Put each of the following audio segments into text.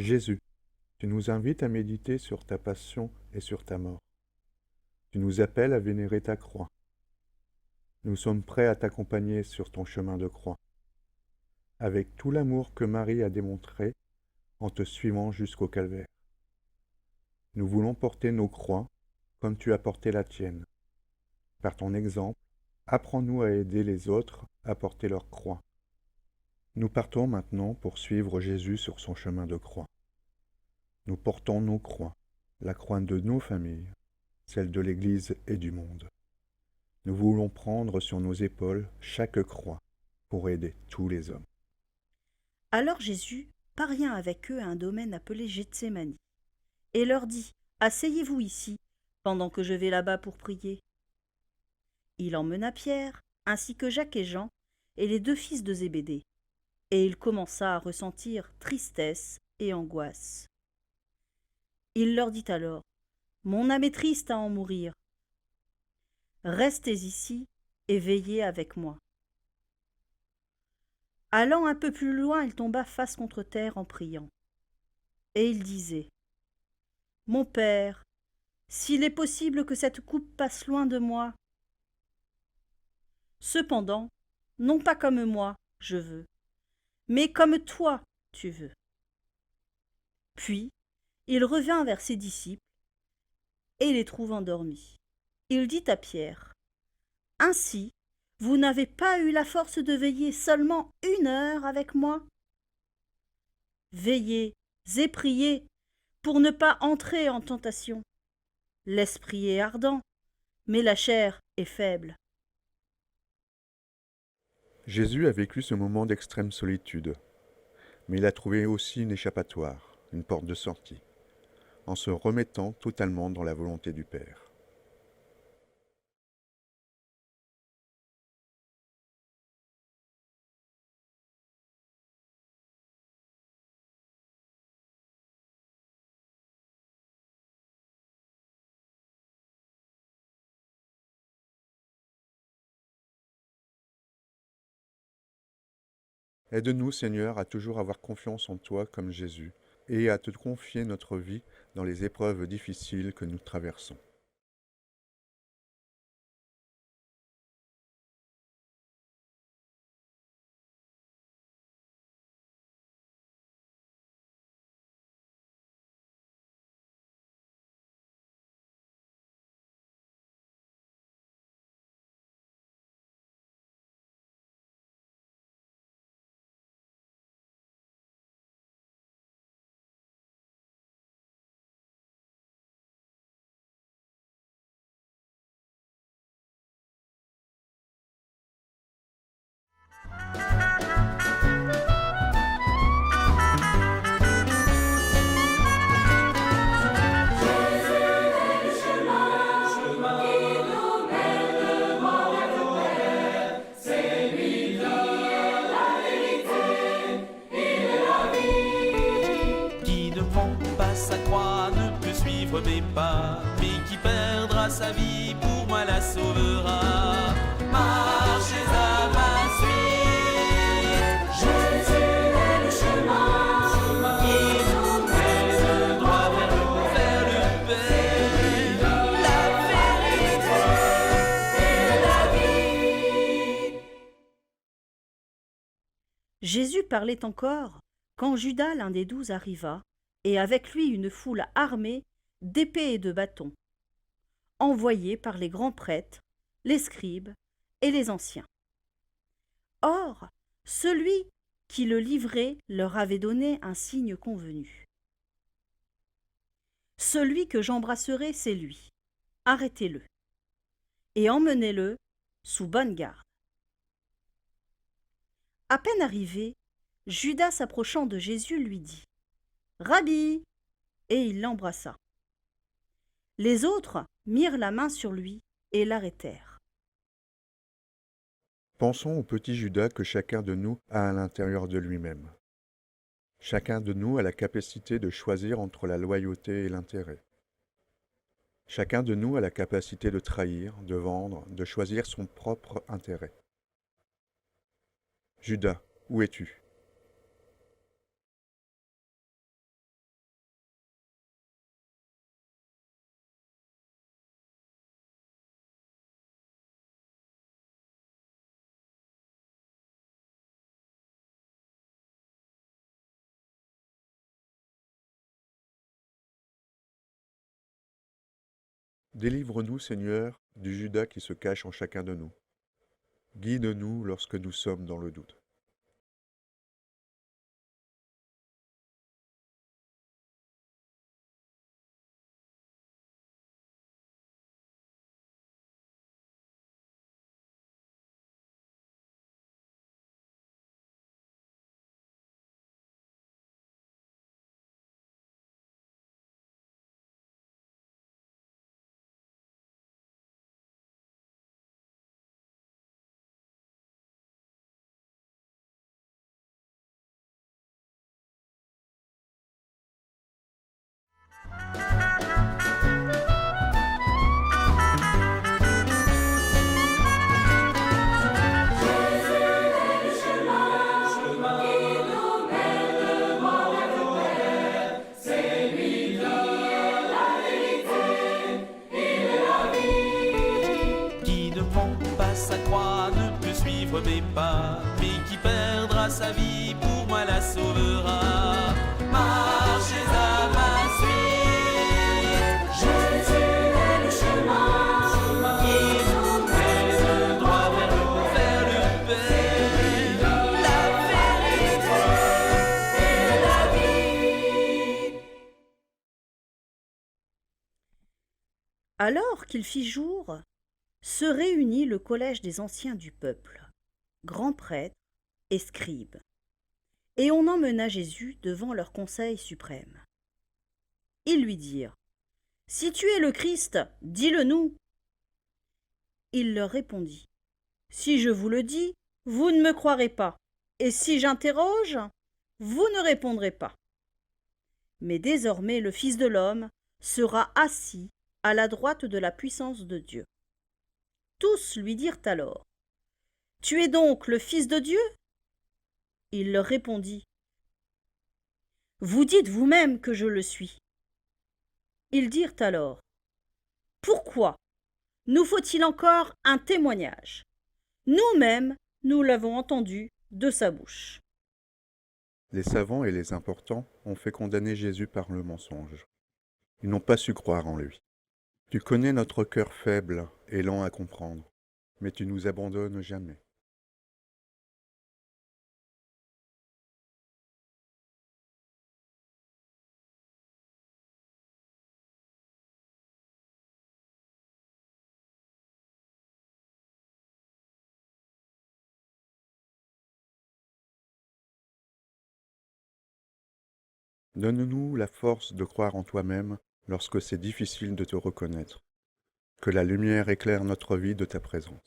Jésus, tu nous invites à méditer sur ta passion et sur ta mort. Tu nous appelles à vénérer ta croix. Nous sommes prêts à t'accompagner sur ton chemin de croix, avec tout l'amour que Marie a démontré en te suivant jusqu'au calvaire. Nous voulons porter nos croix comme tu as porté la tienne. Par ton exemple, apprends-nous à aider les autres à porter leur croix. Nous partons maintenant pour suivre Jésus sur son chemin de croix. Nous portons nos croix, la croix de nos familles, celle de l'Église et du monde. Nous voulons prendre sur nos épaules chaque croix pour aider tous les hommes. Alors Jésus parvient avec eux à un domaine appelé Gethsémani, et leur dit : « Asseyez-vous ici, pendant que je vais là-bas pour prier. » Il emmena Pierre, ainsi que Jacques et Jean, et les deux fils de Zébédée, et il commença à ressentir tristesse et angoisse. Il leur dit alors : « Mon âme est triste à en mourir. Restez ici et veillez avec moi. » Allant un peu plus loin, il tomba face contre terre en priant. Et il disait : « Mon Père, s'il est possible que cette coupe passe loin de moi. Cependant, non pas comme moi, je veux, mais comme toi, tu veux. » Puis, il revint vers ses disciples et les trouvant dormis. Il dit à Pierre : « Ainsi, vous n'avez pas eu la force de veiller seulement 1 heure avec moi ? Veillez et priez pour ne pas entrer en tentation. L'esprit est ardent, mais la chair est faible. » Jésus a vécu ce moment d'extrême solitude, mais il a trouvé aussi une échappatoire, une porte de sortie, en se remettant totalement dans la volonté du Père. Aide-nous, Seigneur, à toujours avoir confiance en toi comme Jésus, et à te confier notre vie dans les épreuves difficiles que nous traversons. Qui ne prend pas sa croix ne peut suivre mes pas, mais qui perdra sa vie pour moi la sauvera. Marchez à ma suite, Jésus est le chemin qui nous mène droit vers le Père, la vérité et la vie. Jésus parlait encore quand Judas, l'un des 12, arriva, et avec lui une foule armée d'épées et de bâtons, envoyés par les grands prêtres, les scribes et les anciens. Or, celui qui le livrait leur avait donné un signe convenu. « Celui que j'embrasserai, c'est lui. Arrêtez-le et emmenez-le sous bonne garde. » À peine arrivé, Judas, s'approchant de Jésus, lui dit : « Rabbi !» et il l'embrassa. Les autres mirent la main sur lui et l'arrêtèrent. Pensons au petit Judas que chacun de nous a à l'intérieur de lui-même. Chacun de nous a la capacité de choisir entre la loyauté et l'intérêt. Chacun de nous a la capacité de trahir, de vendre, de choisir son propre intérêt. Judas, où es-tu ? Délivre-nous, Seigneur, du Judas qui se cache en chacun de nous. Guide-nous lorsque nous sommes dans le doute. Qui ne prend pas sa croix ne peut suivre mes pas, mais qui perdra sa vie pour moi la sauvera. Marchez à ma suite, Jésus est le chemin qui nous mène droit vers le Père, la vérité et la vie. Alors qu'il fit jour, se réunit le collège des anciens du peuple, grands prêtres et scribes, et on emmena Jésus devant leur conseil suprême. Ils lui dirent : « Si tu es le Christ, dis-le-nous. » Il leur répondit : « Si je vous le dis, vous ne me croirez pas, et si j'interroge, vous ne répondrez pas. Mais désormais le Fils de l'homme sera assis à la droite de la puissance de Dieu. » Tous lui dirent alors : « Tu es donc le Fils de Dieu ?» Il leur répondit : « Vous dites vous-même que je le suis. » Ils dirent alors : « Pourquoi nous faut-il encore un témoignage ? Nous-mêmes, nous l'avons entendu de sa bouche. » Les savants et les importants ont fait condamner Jésus par le mensonge. Ils n'ont pas su croire en lui. Tu connais notre cœur faible et lent à comprendre, mais tu nous abandonnes jamais. Donne-nous la force de croire en toi-même lorsque c'est difficile de te reconnaître. Que la lumière éclaire notre vie de ta présence.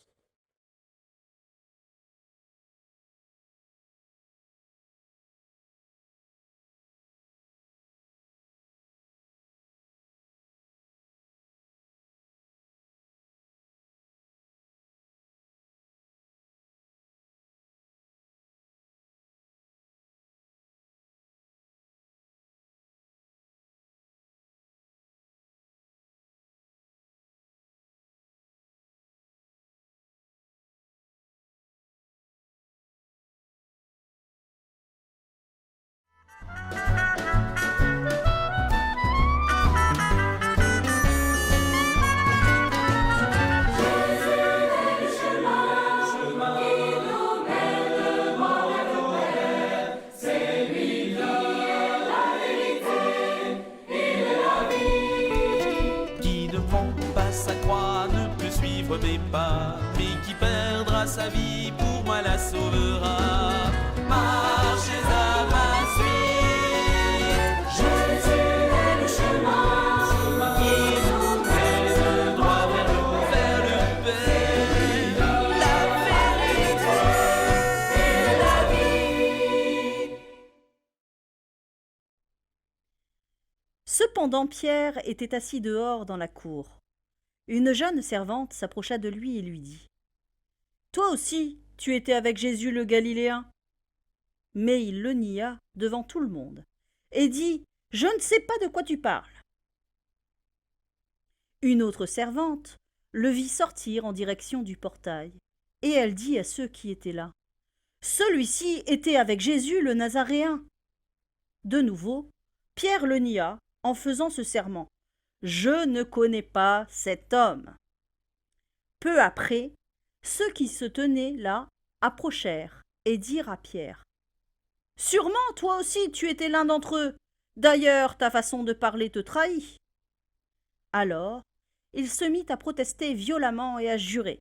Mes pas, mais qui perdra sa vie pour moi la sauvera. Marchez à ma suite, Jésus est le chemin qui nous mène droit vers le Père, la vérité et la vie. Cependant Pierre était assis dehors dans la cour. Une jeune servante s'approcha de lui et lui dit : « Toi aussi, tu étais avec Jésus le Galiléen. » Mais il le nia devant tout le monde et dit : « Je ne sais pas de quoi tu parles. » Une autre servante le vit sortir en direction du portail, et elle dit à ceux qui étaient là : « Celui-ci était avec Jésus le Nazaréen. » De nouveau, Pierre le nia en faisant ce serment : Je ne connais pas cet homme. Peu après, ceux qui se tenaient là approchèrent et dirent à Pierre: Sûrement, toi aussi, tu étais l'un d'entre eux. D'ailleurs, ta façon de parler te trahit. Alors, il se mit à protester violemment et à jurer: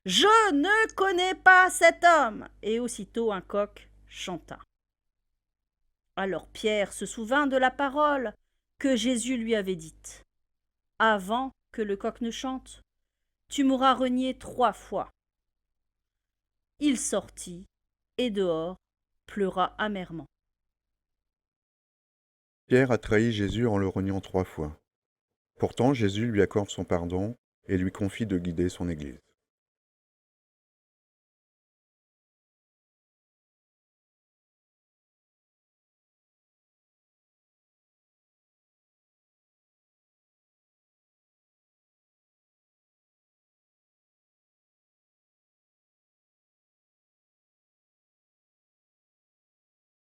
Je ne connais pas cet homme. Et aussitôt un coq chanta. Alors Pierre se souvint de la parole que Jésus lui avait dite: Avant que le coq ne chante, tu m'auras renié 3 fois. Il sortit et dehors pleura amèrement. Pierre a trahi Jésus en le reniant 3 fois. Pourtant, Jésus lui accorde son pardon et lui confie de guider son Église.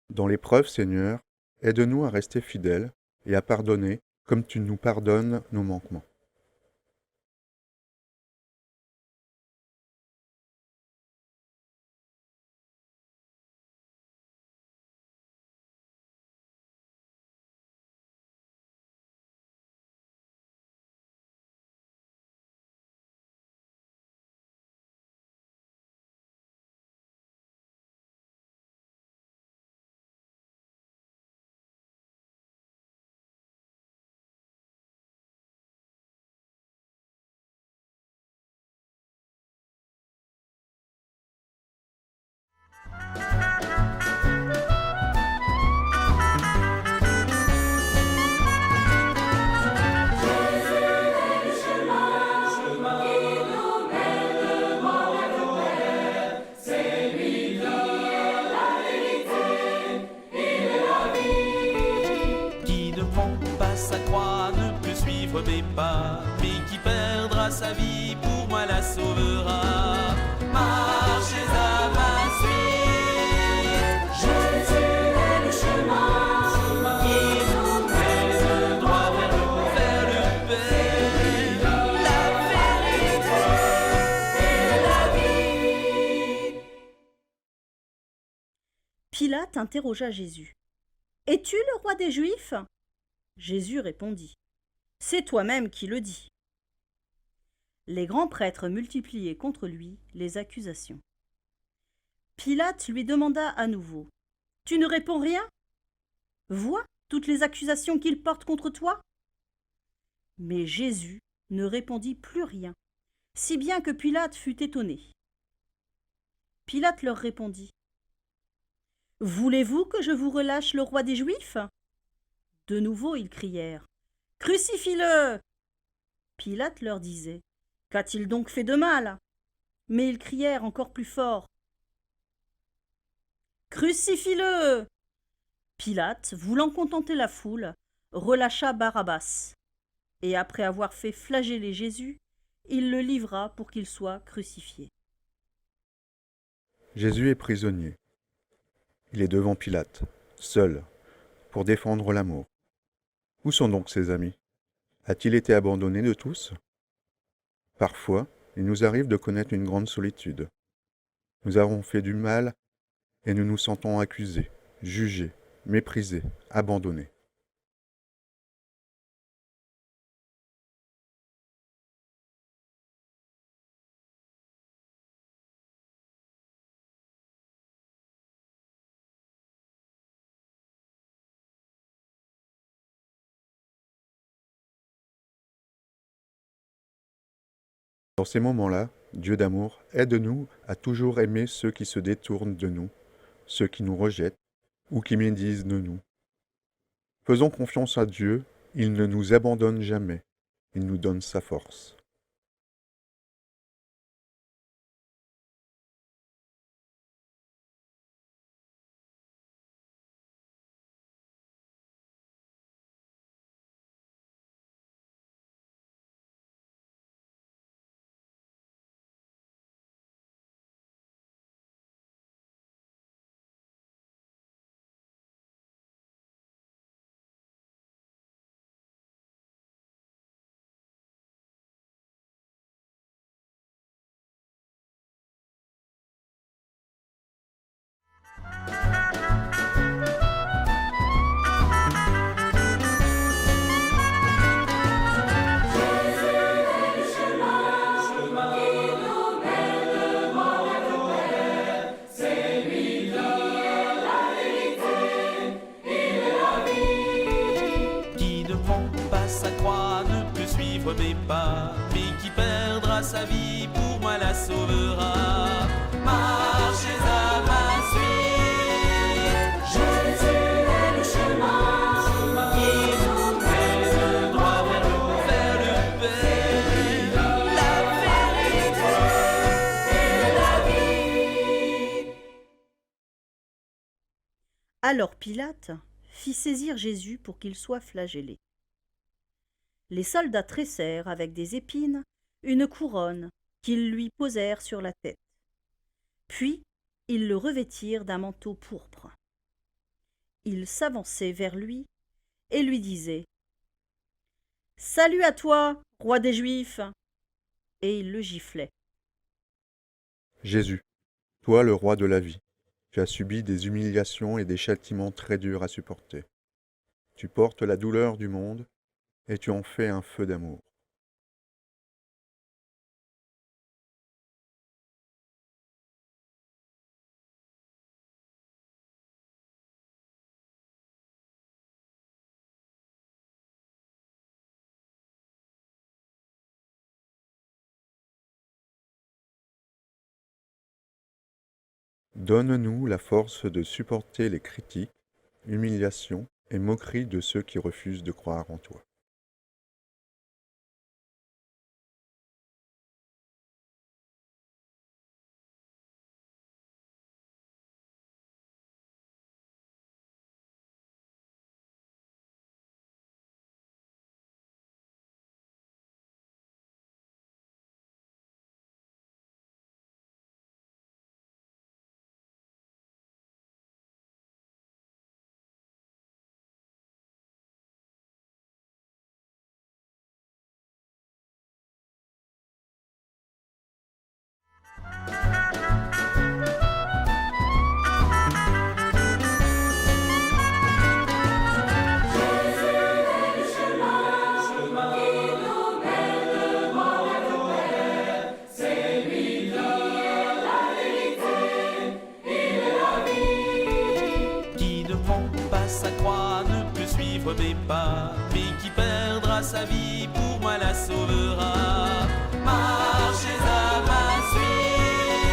Dans l'épreuve, Seigneur, aide-nous à rester fidèles et à pardonner comme tu nous pardonnes nos manquements. Qui ne prend pas sa croix ne peut suivre mes pas, mais qui perdra sa vie pour moi la sauvera. Marchez à ma suite, Jésus est le chemin qui nous mène droit vers le Père, la vérité et la vie. Pilate interrogea Jésus: Es-tu le roi des Juifs? Jésus répondit: C'est toi-même qui le dis. Les grands prêtres multipliaient contre lui les accusations. Pilate lui demanda à nouveau: Tu ne réponds rien? Vois toutes les accusations qu'ils portent contre toi? Mais Jésus ne répondit plus rien, si bien que Pilate fut étonné. Pilate leur répondit: Voulez-vous que je vous relâche le roi des Juifs? De nouveau ils crièrent: Crucifie-le! Pilate leur disait: Qu'a-t-il donc fait de mal? Mais ils crièrent encore plus fort: Crucifie-le! Pilate, voulant contenter la foule, relâcha Barabbas, et après avoir fait flageller Jésus, il le livra pour qu'il soit crucifié. Jésus est prisonnier. Il est devant Pilate, seul, pour défendre l'amour. Où sont donc ses amis? A-t-il été abandonné de tous? Parfois, il nous arrive de connaître une grande solitude. Nous avons fait du mal et nous nous sentons accusés, jugés, méprisés, abandonnés. Dans ces moments-là, Dieu d'amour, aide-nous à toujours aimer ceux qui se détournent de nous, ceux qui nous rejettent ou qui médisent de nous. Faisons confiance à Dieu, il ne nous abandonne jamais, il nous donne sa force. monde passe sa croix ne peut suivre mes pas, mais qui perdra sa vie pour moi la sauvera. Marchez à ma suite, Jésus est le chemin qui nous mène droit vers le Père, la vérité et la vie. Alors Pilate fit saisir Jésus pour qu'il soit flagellé. Les soldats tressèrent avec des épines une couronne qu'ils lui posèrent sur la tête. Puis ils le revêtirent d'un manteau pourpre. Ils s'avançaient vers lui et lui disaient « Salut à toi, roi des Juifs !» Et ils le giflaient. Jésus, toi le roi de la vie, tu as subi des humiliations et des châtiments très durs à supporter. Tu portes la douleur du monde et tu en fais un feu d'amour. Donne-nous la force de supporter les critiques, humiliations et moqueries de ceux qui refusent de croire en toi. Qui ne monte pas sa croix ne peut suivre mes pas, mais qui perdra sa vie pour moi la sauvera. Marchez à ma suite,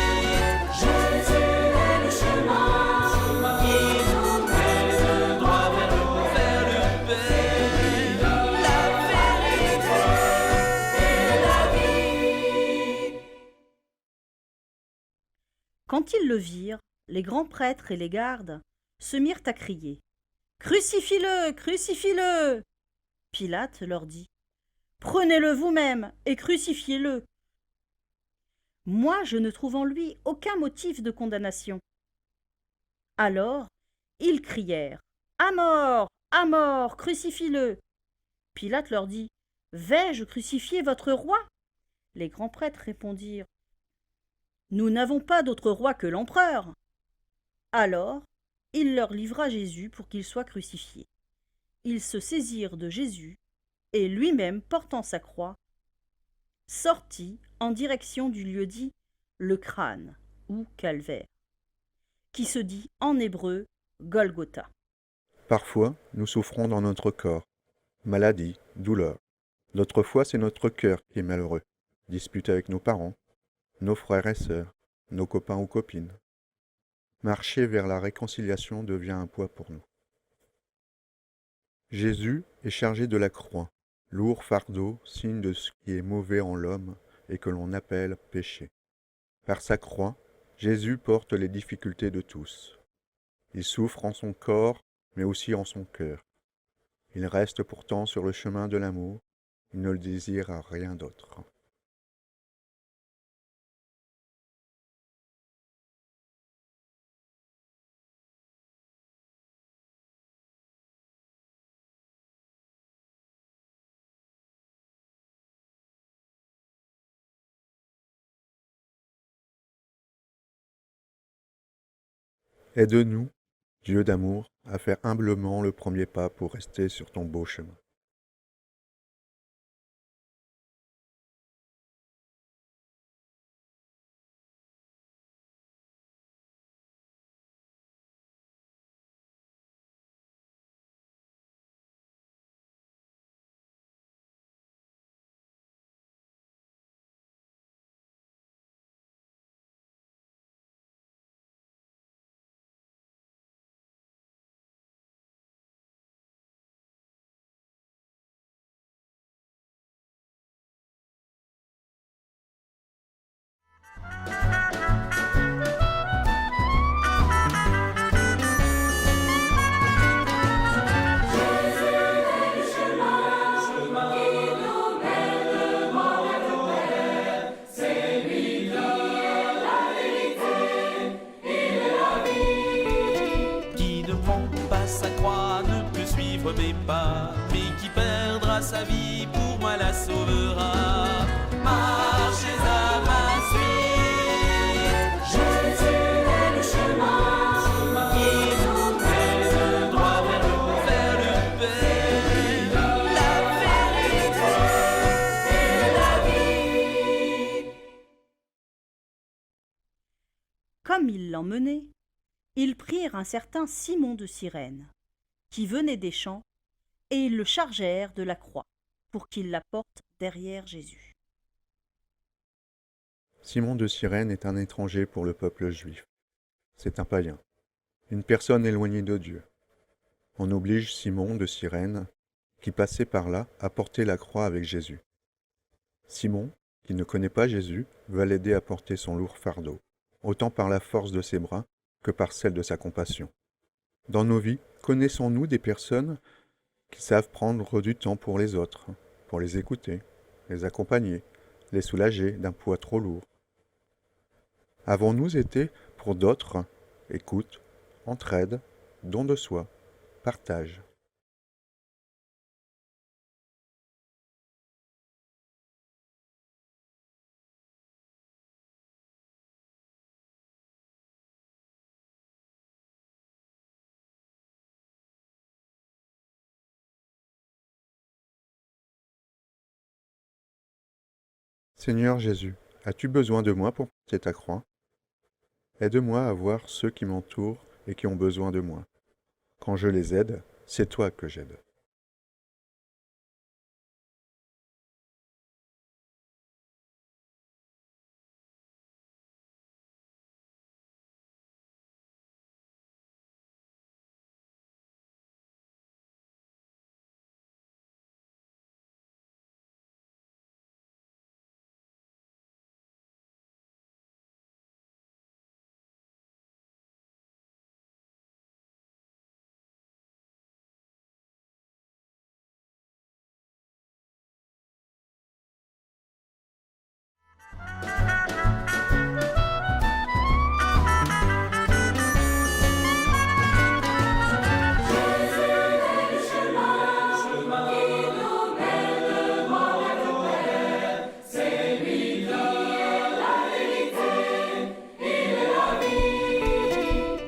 Jésus est le chemin qui nous mène droit vers le Père, la vérité et la vie. Quand ils le virent, les grands prêtres et les gardes se mirent à crier « Crucifie-le, crucifie-le » Pilate leur dit « Prenez-le vous-même et crucifiez-le. Moi, je ne trouve en lui aucun motif de condamnation. » Alors, ils crièrent « À mort, crucifie-le » Pilate leur dit « Vais-je crucifier votre roi ?» Les grands prêtres répondirent « Nous n'avons pas d'autre roi que l'empereur. » Alors, il leur livra Jésus pour qu'il soit crucifié. Ils se saisirent de Jésus, et lui-même, portant sa croix, sortit en direction du lieu dit le crâne, ou calvaire, qui se dit en hébreu Golgotha. Parfois, nous souffrons dans notre corps, maladie, douleur. D'autres fois, c'est notre cœur qui est malheureux, dispute avec nos parents, nos frères et sœurs, nos copains ou copines. Marcher vers la réconciliation devient un poids pour nous. Jésus est chargé de la croix, lourd fardeau, signe de ce qui est mauvais en l'homme et que l'on appelle péché. Par sa croix, Jésus porte les difficultés de tous. Il souffre en son corps, mais aussi en son cœur. Il reste pourtant sur le chemin de l'amour, il ne le désire à rien d'autre. Aide-nous, Dieu d'amour, à faire humblement le premier pas pour rester sur ton beau chemin. perdra sa vie, pour moi la sauvera. Marchez à ma suite. Jésus est le chemin qui nous mène droit vers le Père, la vérité et la vie. Comme ils l'emmenaient, ils prirent un certain Simon de Cyrène, qui venait des champs, et ils le chargèrent de la croix, pour qu'il la porte derrière Jésus. Simon de Cyrène est un étranger pour le peuple juif. C'est un païen, une personne éloignée de Dieu. On oblige Simon de Cyrène, qui passait par là, à porter la croix avec Jésus. Simon, qui ne connaît pas Jésus, va l'aider à porter son lourd fardeau, autant par la force de ses bras que par celle de sa compassion. Dans nos vies, connaissons-nous des personnes qui savent prendre du temps pour les autres, pour les écouter, les accompagner, les soulager d'un poids trop lourd? Avons-nous été, pour d'autres, écoute, entraide, don de soi, partage? Seigneur Jésus, as-tu besoin de moi pour porter ta croix? Aide-moi à voir ceux qui m'entourent et qui ont besoin de moi. Quand je les aide, c'est toi que j'aide.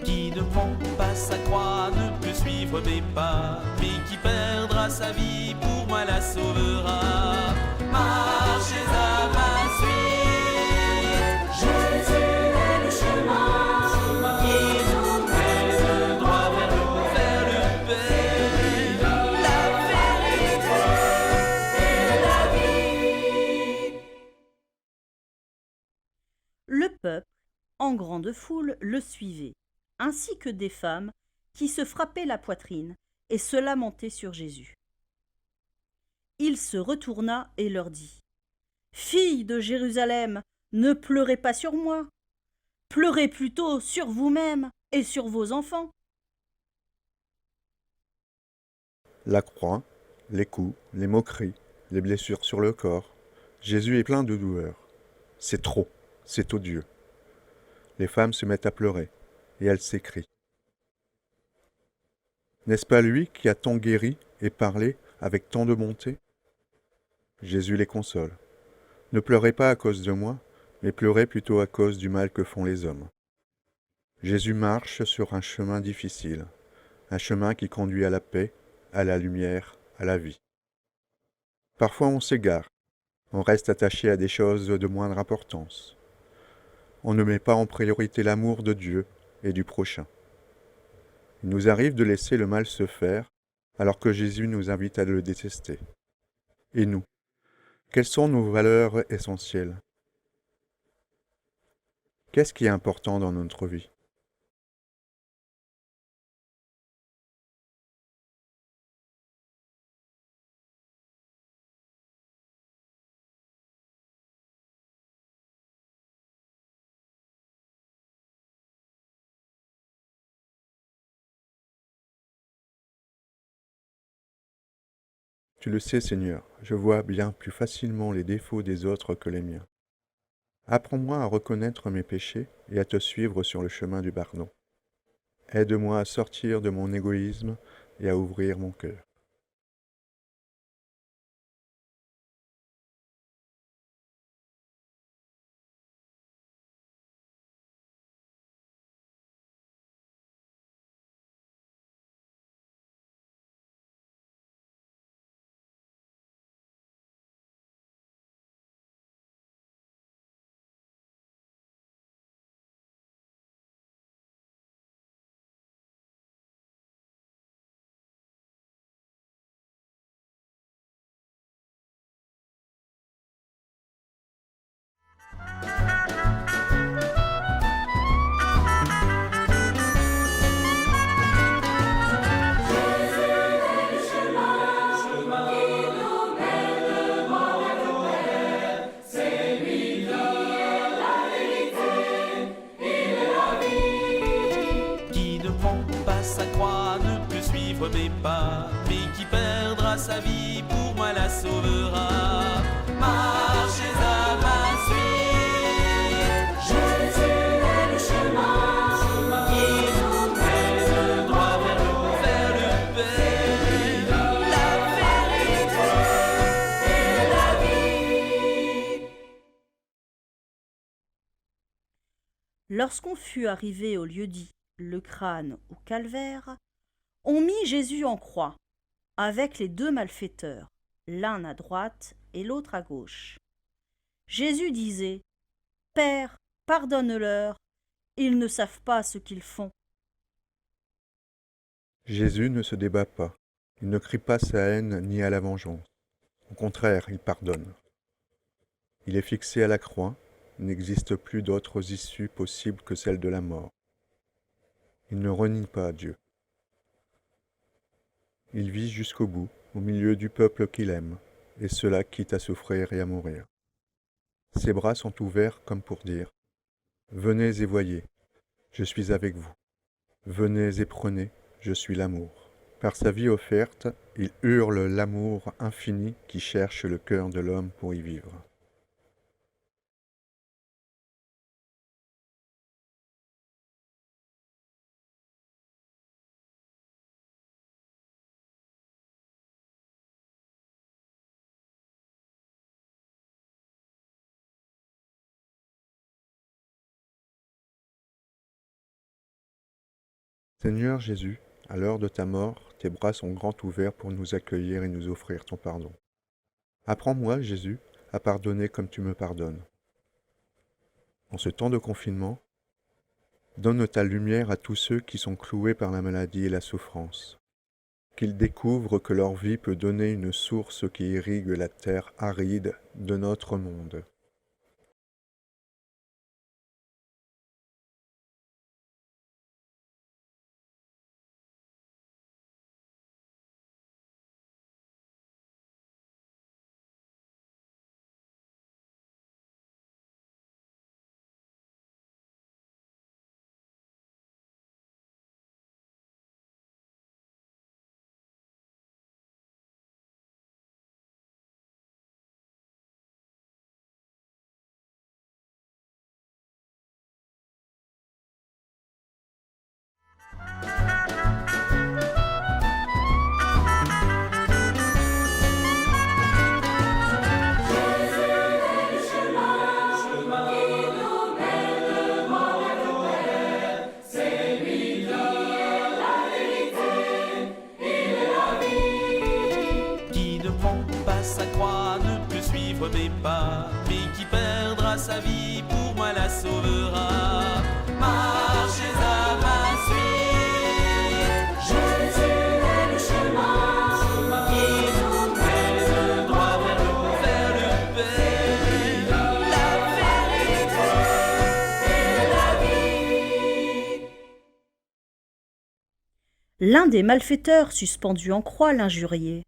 Qui ne prend pas sa croix ne peut suivre mes pas, mais qui perdra sa vie, pour moi la sauvera. Marchez à ma suite. Jésus est le chemin qui nous mène droit vers le Père, la vérité et la vie. Le peuple, en grande foule, le suivait, ainsi que des femmes qui se frappaient la poitrine et se lamentaient sur Jésus. Il se retourna et leur dit : « Filles de Jérusalem, ne pleurez pas sur moi, pleurez plutôt sur vous-mêmes et sur vos enfants. » La croix, les coups, les moqueries, les blessures sur le corps. Jésus est plein de douleur. C'est trop, c'est odieux. Les femmes se mettent à pleurer, et elles s'écrient. N'est-ce pas lui qui a tant guéri et parlé avec tant de bonté? Jésus les console. Ne pleurez pas à cause de moi, mais pleurez plutôt à cause du mal que font les hommes. Jésus marche sur un chemin difficile, un chemin qui conduit à la paix, à la lumière, à la vie. Parfois on s'égare, on reste attaché à des choses de moindre importance. On ne met pas en priorité l'amour de Dieu et du prochain. Il nous arrive de laisser le mal se faire, alors que Jésus nous invite à le détester. Et nous, quelles sont nos valeurs essentielles? Qu'est-ce qui est important dans notre vie? Tu le sais, Seigneur, je vois bien plus facilement les défauts des autres que les miens. Apprends-moi à reconnaître mes péchés et à te suivre sur le chemin du pardon. Aide-moi à sortir de mon égoïsme et à ouvrir mon cœur. vie, pour moi la sauvera. Marchez à ma suite. Jésus est le chemin qui nous mène droit vers le Père, la vérité et la vie. Lorsqu'on fut arrivé au lieu dit le crâne ou calvaire, on mit Jésus en croix, avec les deux malfaiteurs, l'un à droite et l'autre à gauche. Jésus disait : Père, pardonne-leur, ils ne savent pas ce qu'ils font. Jésus ne se débat pas. Il ne crie pas sa haine ni à la vengeance. Au contraire, il pardonne. Il est fixé à la croix. Il n'existe plus d'autres issues possibles que celle de la mort. Il ne renie pas Dieu. Il vit jusqu'au bout, au milieu du peuple qu'il aime, et cela quitte à souffrir et à mourir. Ses bras sont ouverts comme pour dire : Venez et voyez, je suis avec vous. Venez et prenez, je suis l'amour. Par sa vie offerte, il hurle l'amour infini qui cherche le cœur de l'homme pour y vivre. Seigneur Jésus, à l'heure de ta mort, tes bras sont grands ouverts pour nous accueillir et nous offrir ton pardon. Apprends-moi, Jésus, à pardonner comme tu me pardonnes. En ce temps de confinement, donne ta lumière à tous ceux qui sont cloués par la maladie et la souffrance. Qu'ils découvrent que leur vie peut donner une source qui irrigue la terre aride de notre monde. Qui ne prend pas sa croix ne peut suivre mes pas, mais qui perdra sa vie, pour moi la sauvera. Marchez à ma suite. Jésus est le chemin qui nous mène droit vers le Père, la vérité et la vie. L'un des malfaiteurs suspendus en croix l'injuriait.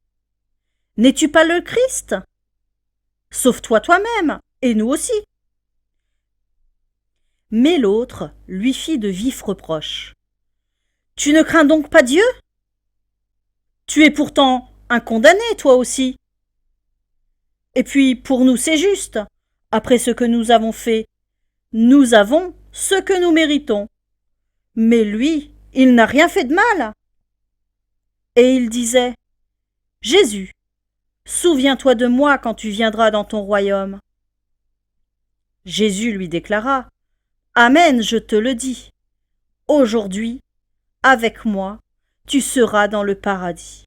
N'es-tu pas le Christ ? Sauve-toi toi-même, et nous aussi. Mais l'autre lui fit de vifs reproches. Tu ne crains donc pas Dieu ? Tu es pourtant un condamné, toi aussi. Et puis, pour nous, c'est juste. Après ce que nous avons fait, nous avons ce que nous méritons. Mais lui, il n'a rien fait de mal. Et il disait : Jésus, souviens-toi de moi quand tu viendras dans ton royaume. Jésus lui déclara : Amen, je te le dis. Aujourd'hui, avec moi, tu seras dans le paradis.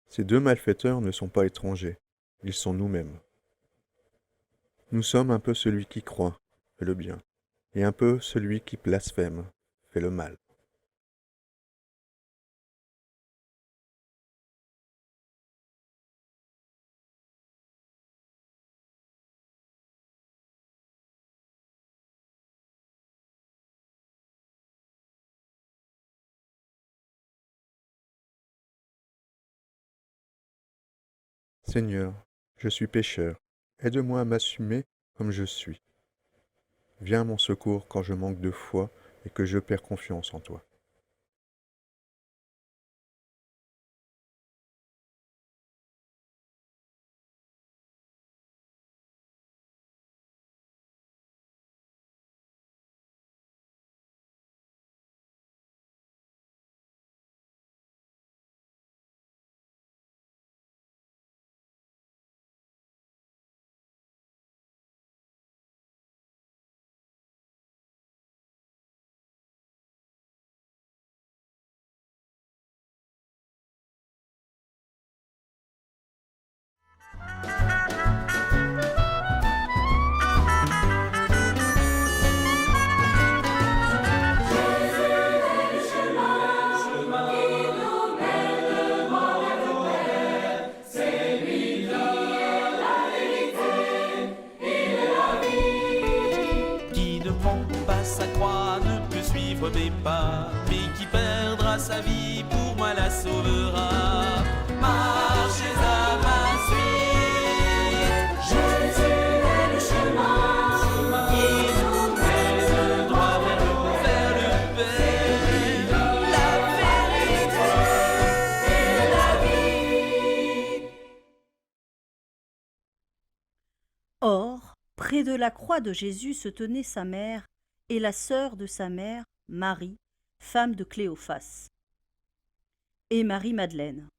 Ces deux malfaiteurs ne sont pas étrangers, ils sont nous-mêmes. Nous sommes un peu celui qui croit, fait le bien, et un peu celui qui blasphème, fait le mal. Seigneur, je suis pécheur, aide-moi à m'assumer comme je suis. Viens à mon secours quand je manque de foi et que je perds confiance en toi. Or, près de la croix de Jésus se tenaient sa mère et la sœur de sa mère, Marie, femme de Cléophas, et Marie-Madeleine.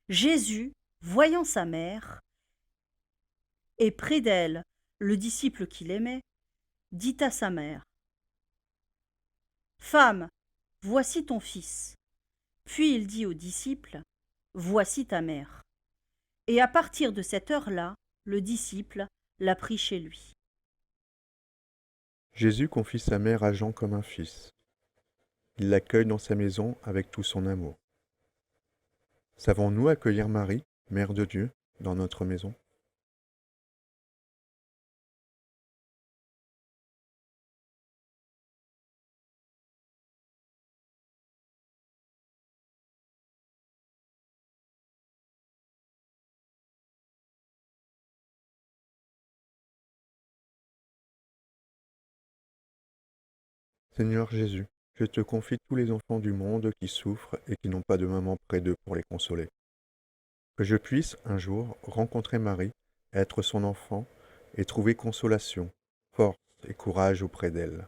Jésus, voyant sa mère, et près d'elle le disciple qu'il aimait, dit à sa mère, « Femme, voici ton fils. » Puis il dit au disciple, « Voici ta mère. » Et à partir de cette heure-là, le disciple l'a pris chez lui. Jésus confie sa mère à Jean comme un fils. Il l'accueille dans sa maison avec tout son amour. Savons-nous accueillir Marie, Mère de Dieu, dans notre maison? Seigneur Jésus, je te confie tous les enfants du monde qui souffrent et qui n'ont pas de maman près d'eux pour les consoler. Que je puisse, un jour, rencontrer Marie, être son enfant et trouver consolation, force et courage auprès d'elle.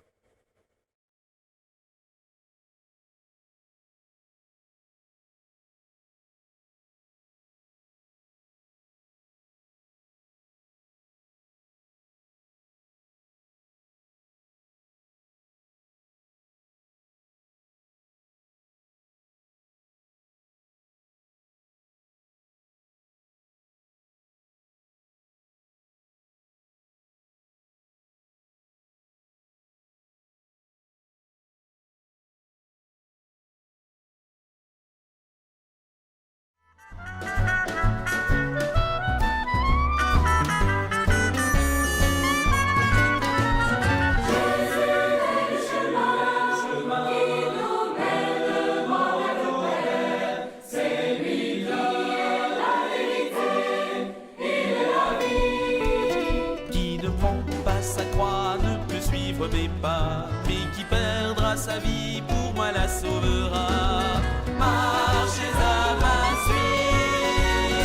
Qui ne prend pas sa croix ne peut suivre mes pas, mais qui perdra sa vie pour moi la sauvera. Marchez à ma suite,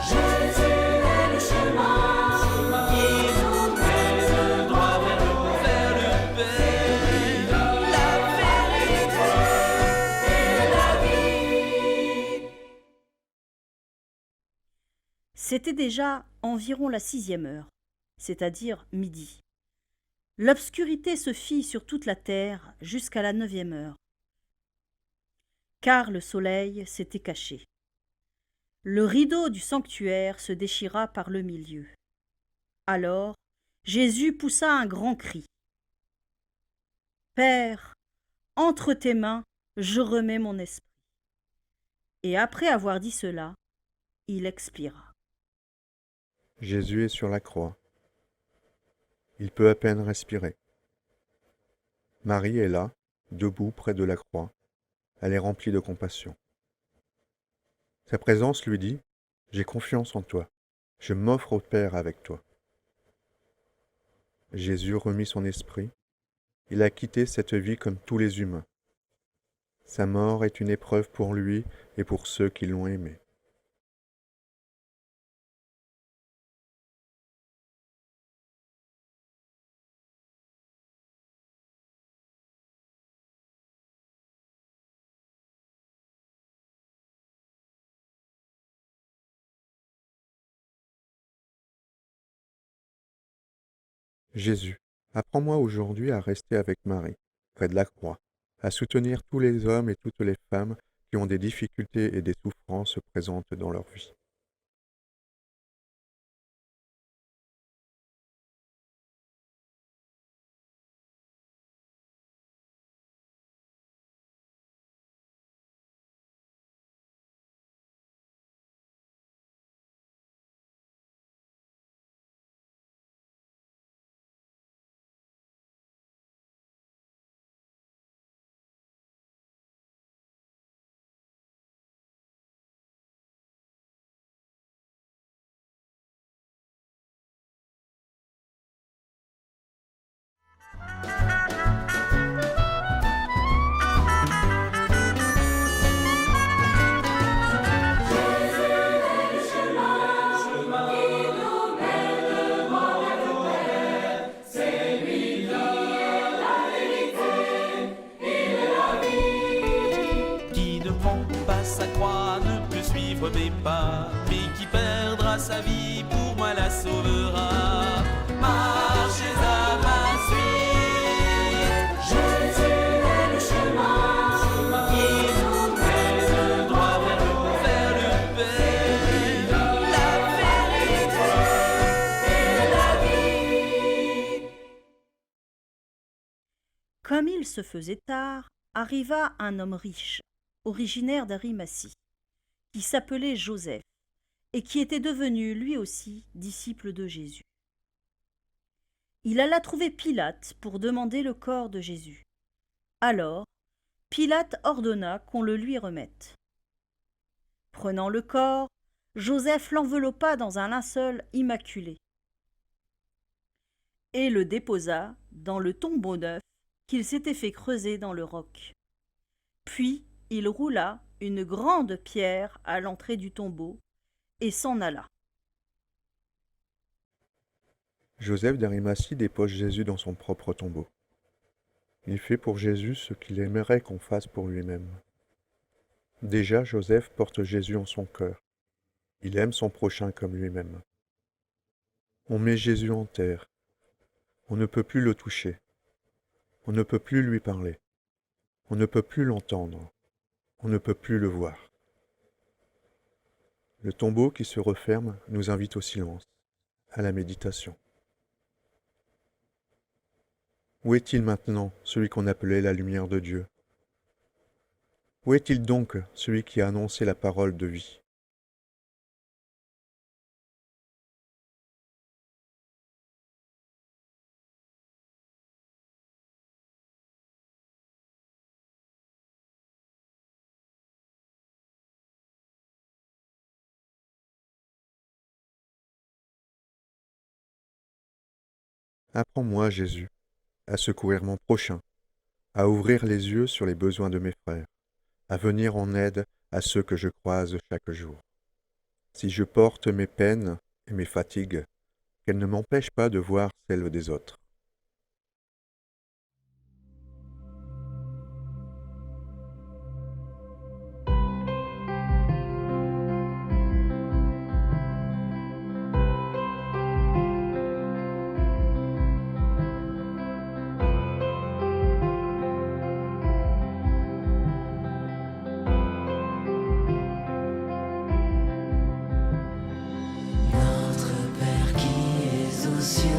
Jésus est le chemin qui nous mène droit vers le Père, la vérité et la vie. C'était déjà environ la 6e heure, c'est-à-dire midi. L'obscurité se fit sur toute la terre jusqu'à la 9e heure, car le soleil s'était caché. Le rideau du sanctuaire se déchira par le milieu. Alors, Jésus poussa un grand cri. « Père, entre tes mains, je remets mon esprit. » Et après avoir dit cela, il expira. Jésus est sur la croix. Il peut à peine respirer. Marie est là, debout près de la croix. Elle est remplie de compassion. Sa présence lui dit, « J'ai confiance en toi. Je m'offre au Père avec toi. » Jésus remit son esprit. Il a quitté cette vie comme tous les humains. Sa mort est une épreuve pour lui et pour ceux qui l'ont aimé. Jésus, apprends-moi aujourd'hui à rester avec Marie, près de la croix, à soutenir tous les hommes et toutes les femmes qui ont des difficultés et des souffrances présentes dans leur vie. perdra sa vie, pour moi la sauvera. Marchez à ma suite. Jésus est le chemin qui nous mène droit vers le Vers le Père, la vérité et la vie. Comme il se faisait tard, arriva un homme riche, originaire d'Arimathie, qui s'appelait Joseph, et qui était devenu lui aussi disciple de Jésus. Il alla trouver Pilate pour demander le corps de Jésus. Alors, Pilate ordonna qu'on le lui remette. Prenant le corps, Joseph l'enveloppa dans un linceul immaculé et le déposa dans le tombeau neuf qu'il s'était fait creuser dans le roc. Puis il roula une grande pierre à l'entrée du tombeau et s'en alla. Joseph d'Arimathie dépose Jésus dans son propre tombeau. Il fait pour Jésus ce qu'il aimerait qu'on fasse pour lui-même. Déjà, Joseph porte Jésus en son cœur. Il aime son prochain comme lui-même. On met Jésus en terre. On ne peut plus le toucher. On ne peut plus lui parler. On ne peut plus l'entendre. On ne peut plus le voir. Le tombeau qui se referme nous invite au silence, à la méditation. Où est-il maintenant, celui qu'on appelait la lumière de Dieu? Où est-il donc, celui qui a annoncé la parole de vie? Apprends-moi, Jésus, à secourir mon prochain, à ouvrir les yeux sur les besoins de mes frères, à venir en aide à ceux que je croise chaque jour. Si je porte mes peines et mes fatigues, qu'elles ne m'empêchent pas de voir celles des autres. Notre Père qui es aux cieux,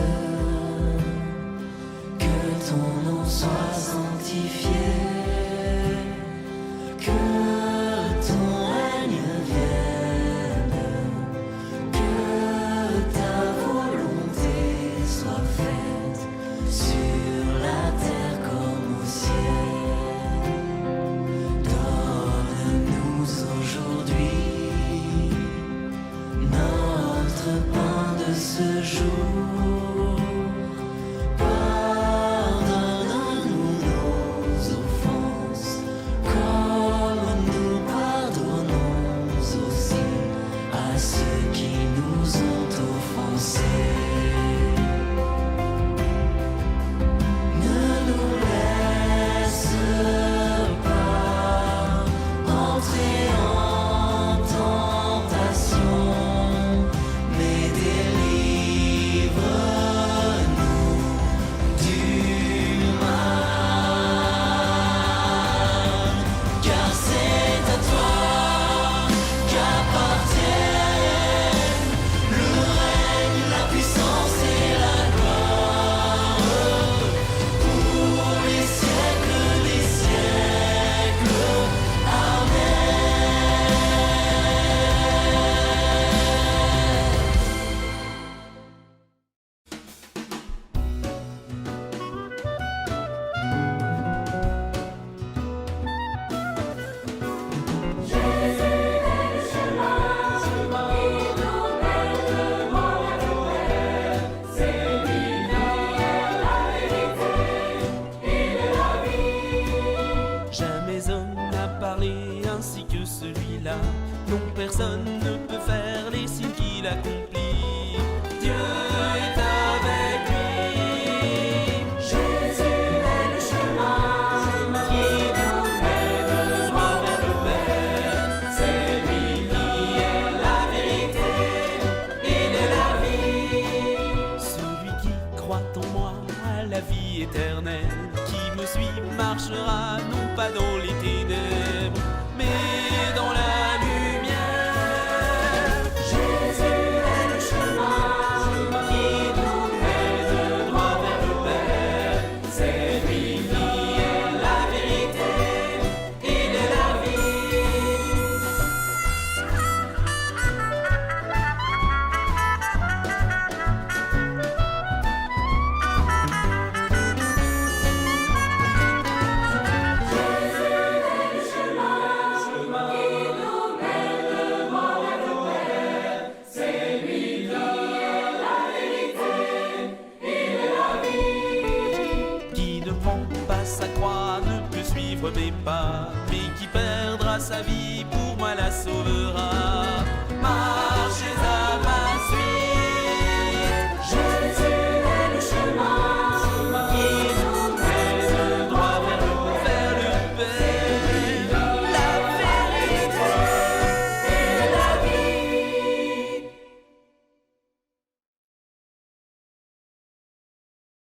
que ton nom soit sanctifié, que ton règne vienne, que ta volonté soit faite sur la terre comme au ciel. Donne-nous aujourd'hui notre pain de ce jour. Pardonne-nous nos offenses, comme nous pardonnons aussi à ceux qui nous ont offensés. Ne nous laisse pas entrer en tentation, mais délivre-nous du mal. Car c'est à toi qu'appartiennent le règne, la puissance et la gloire pour les siècles des siècles. Amen. Jamais homme n'a parlé ainsi que celui-là. Non, personne ne peut faire les signes qu'il accomplit. Dieu est avec lui. Jésus est le chemin qui nous mène droit vers le Père. C'est lui qui est la vérité, marchera non pas dans